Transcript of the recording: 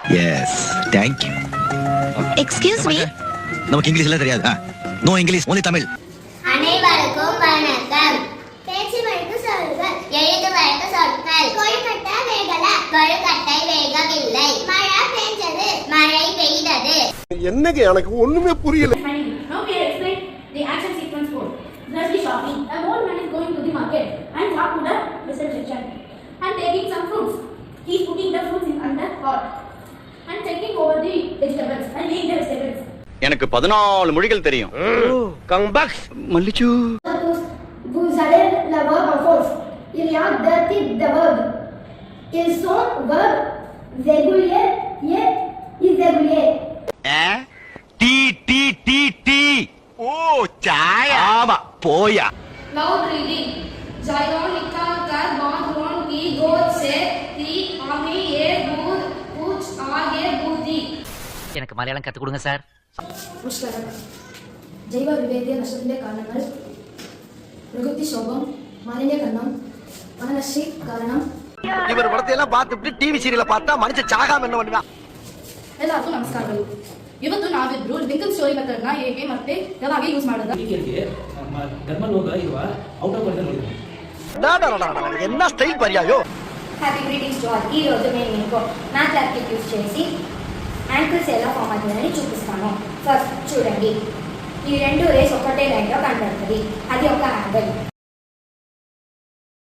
S thank you. Excuse me. நமக்கு இங்கிலீஷ்ல தெரியாது. No English, only Tamil. அனைவருக்கும் வணக்கம். பேச்சு வழக்கு சொல்கள், எழுது வழக்கு சொற்கள். கொழுக்கட்டை வேகல, கொழுக்கட்டை வேகவில்லை. மழை பெஞ்சது, மழை பெய்தது. என்னங்க எனக்கு ஒண்ணுமே புரியல. Now we explain the action sequence code. Grocery shopping. A old man is going to the market and walk to the vegetable section and taking some fruits. He is putting the fruits in under pot and checking over the vegetables and laying the vegetables. எனக்கு 14 மொழிகள் தெரியும். Come back மல்லிச்சு. Vous allez le verbe en force. Il y a deux types de verbes. Ils sont verbes réguliers et irréguliers. டி டி டி டி. ஓ சாயா. ஆமா போயா. Loud reading. Jayonika kar bathroom ki god se ti ami ye bud kuch aage budi. எனக்கு மலையாளம் கத்து கொடுங்க சார். നമസ്കാരം. ജൈവ വിവേദ്യ നഷ്ടത്തിന്റെ കാരണങ്ങൾ പ്രകൃതിക്ഷോഭം, മാലിന്യകരണം, വനനശി കാരണം. இவர் படத்தை எல்லாம் பார்த்துட்டு டிவி சீரியலை பார்த்தா மனுஷன் சாகாம என்ன பண்ணுவான்? ಎಲ್ಲರಿಗೂ ನಮಸ್ಕಾರಗಳು. ಇವತ್ತು ನಾವಿಬ್ರು ಲಿಂಕನ್ ಸ್ಟೋರಿ ಮೆಥಡ್ ನ ಹೇಗೆ ಮತ್ತೆ ಯಾವಾಗ ಯೂಸ್ ಮಾಡೋದು என்ன ஸ்டைல் பரியாயோ. Happy greetings to all. ఈ రోజు నేను మీకు మ్యాథ్ యాక్టివిటీస్ చేసి యాంకిల్స్ ఎలా ఫామ్ అవుతుందని చూపిస్తాను. ఫస్ట్ చూడండి, ఈ రెండు రేస్ ఒకటే లైన్లో కనబడుతుంది. అది ఒక యాంగిల్.